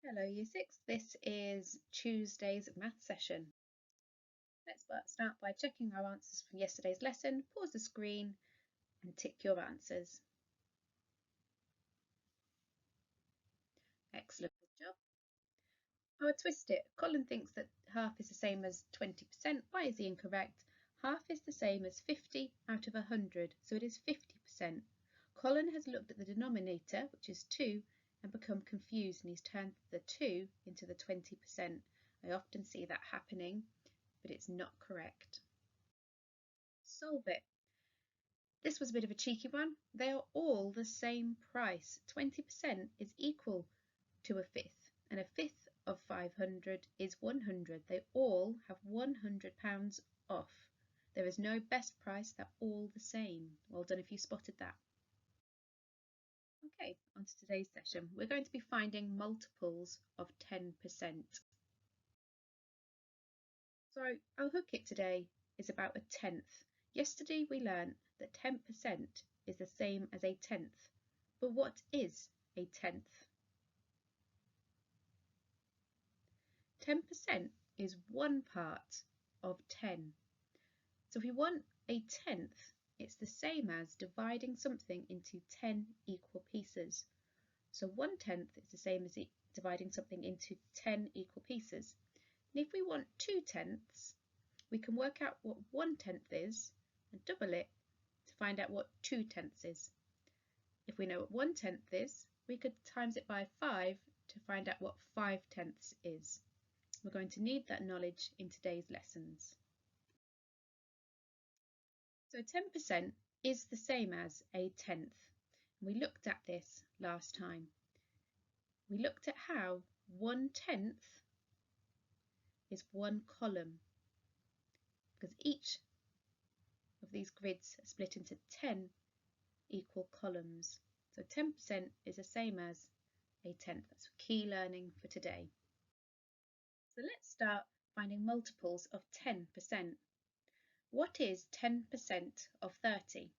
Hello Year 6, this is Tuesday's math session. Let's start by checking our answers from yesterday's lesson. Pause the screen and tick your answers. Excellent, good job. I'll twist it. Colin thinks that half is the same as 20%. Why is he incorrect? Half is the same as 50 out of 100, so it is 50%. Colin has looked at the denominator, which is 2, and become confused, and he's turned the 2 into the 20%. I often see that happening, but it's not correct. Solve it. This was a bit of a cheeky one. They are all the same price. 20% is equal to a fifth, and a fifth of 500 is 100. They all have £100 off. There is no best price, they're all the same. Well done if you spotted that. Okay, on to today's session. We're going to be finding multiples of 10%. So our hook it today is about a tenth. Yesterday we learned that 10% is the same as a tenth. But what is a tenth? 10% is 1 part of 10. So if we want a tenth, it's the same as dividing something into 10 equal pieces. So 1/10 is the same as dividing something into 10 equal pieces. And if we want 2/10, we can work out what 1/10 is and double it to find out what 2/10 is. If we know what 1/10 is, we could times it by 5 to find out what 5/10 is. We're going to need that knowledge in today's lessons. So 10% is the same as a tenth. We looked at this last time. We looked at how 1/10 is one column, because each of these grids are split into 10 equal columns. So 10% is the same as a tenth. That's key learning for today. So let's start finding multiples of 10%. What is 10% of 30?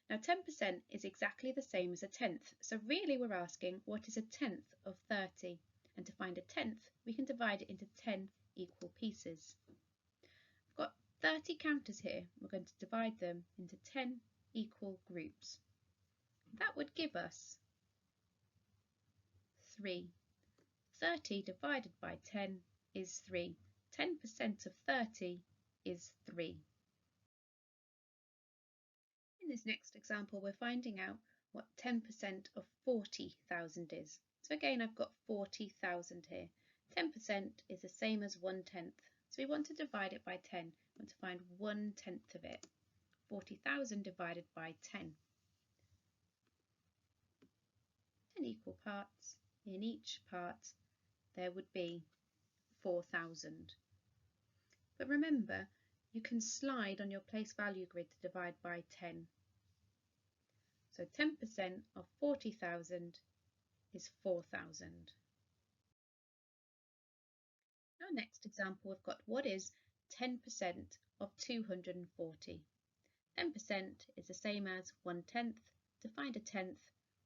Now 10% is exactly the same as a tenth. So really we're asking what is a tenth of 30? And to find a tenth, we can divide it into 10 equal pieces. We've got 30 counters here. We're going to divide them into 10 equal groups. That would give us 3. 30 divided by 10 is 3. 10% of 30 is 3. In this next example, we're finding out what 10% of 40,000 is. So again, I've got 40,000 here. 10% is the same as 1/10. So we want to divide it by 10. We want to find 1/10 of it. 40,000 divided by 10. 10 equal parts. In each part, there would be 4,000. But remember, you can slide on your place value grid to divide by 10. So 10% of 40,000 is 4,000. Our next example, we've got what is 10% of 240. 10% is the same as 1/10. To find a tenth,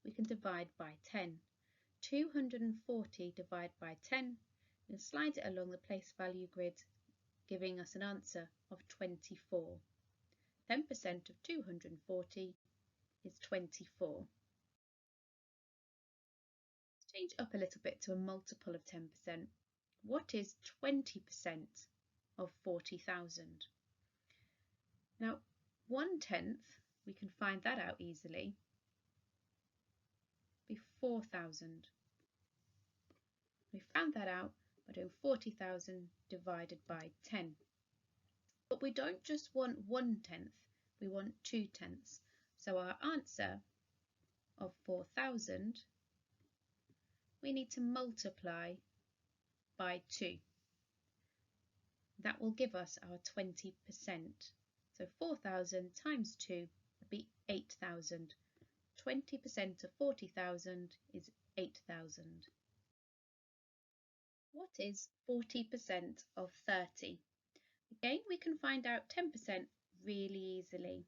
we can divide by 10. 240 divided by 10, we'll slide it along the place value grid, giving us an answer of 24. 10% of 240 is 24. Let's change up a little bit to a multiple of 10%. What is 20% of 40,000? Now, 1/10, we can find that out easily, be 4,000. We found that out by doing 40,000 divided by 10. But we don't just want 1/10, we want 2/10. So our answer of 4,000, we need to multiply by 2. That will give us our 20%. So 4,000 times 2 would be 8,000. 20% of 40,000 is 8,000. What is 40% of 30? Again, we can find out 10% really easily.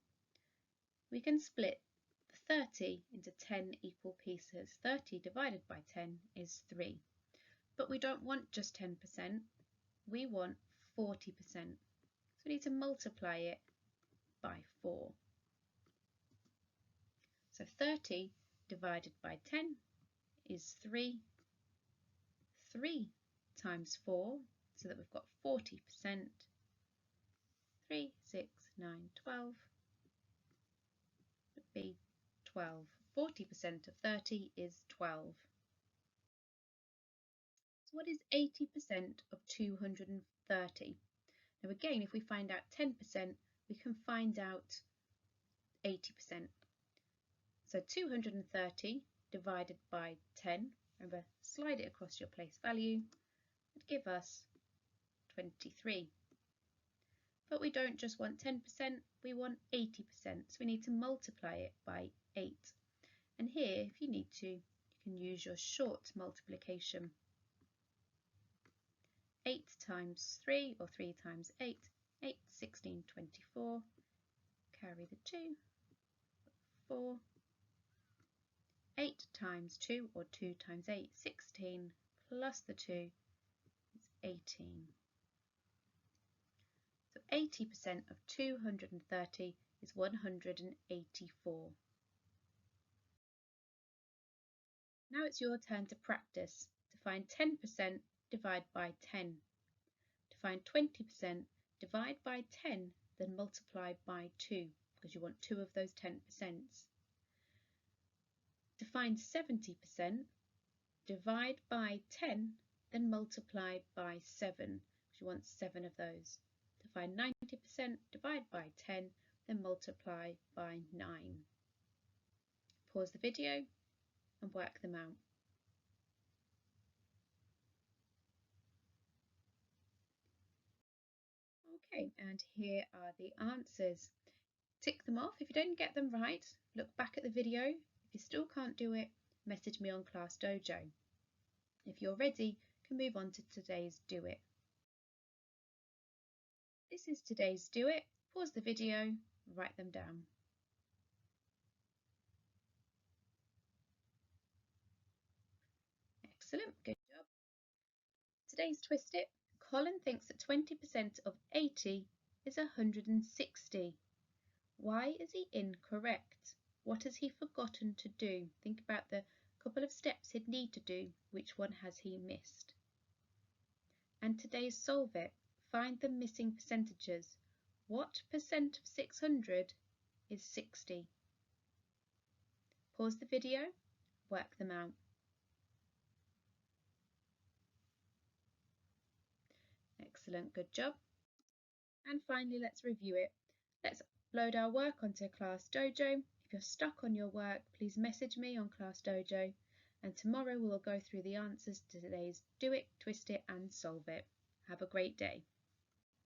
We can split the 30 into 10 equal pieces. 30 divided by 10 is 3. but we don't want just 10%, we want 40%. So we need to multiply it by 4. So 30 divided by 10 is 3. 3 times 4, so that we've got 40%. 3, 6, 9, 12 would be 12. 40% of 30 is 12. So what is 80% of 230? Now again, if we find out 10%, we can find out 80%. So 230 divided by 10, remember, slide it across your place value, would give us 23. But we don't just want 10%, we want 80%. So we need to multiply it by 8. And here, if you need to, you can use your short multiplication. 8 times 3, or 3 times 8, 8, 16, 24. Carry the 2, 4. 8 times 2, or 2 times 8, 16, plus the 2 is 18. So 80% of 230 is 184. Now it's your turn to practice. To find 10%, divide by 10. To find 20%, divide by 10, then multiply by 2, because you want 2 of those 10%. To find 70%, divide by 10, then multiply by 7, because you want 7 of those. To find 90%, divide by 10, then multiply by 9. Pause the video and work them out. Okay, and here are the answers. Tick them off. If you don't get them right, look back at the video. If you still can't do it, message me on Class Dojo. If you're ready, you can move on to today's Do It. This is today's Do It. Pause the video, write them down. Excellent, good job. Today's Twist It. Colin thinks that 20% of 80 is 160. Why is he incorrect? What has he forgotten to do? Think about the couple of steps he'd need to do. Which one has he missed? And today's Solve It. Find the missing percentages. What percent of 600 is 60? Pause the video, work them out. Excellent, good job. And finally, let's review it. Let's upload our work onto Class Dojo. If you're stuck on your work, please message me on Class Dojo. And tomorrow we'll go through the answers to today's Do It, Twist It and Solve It. Have a great day.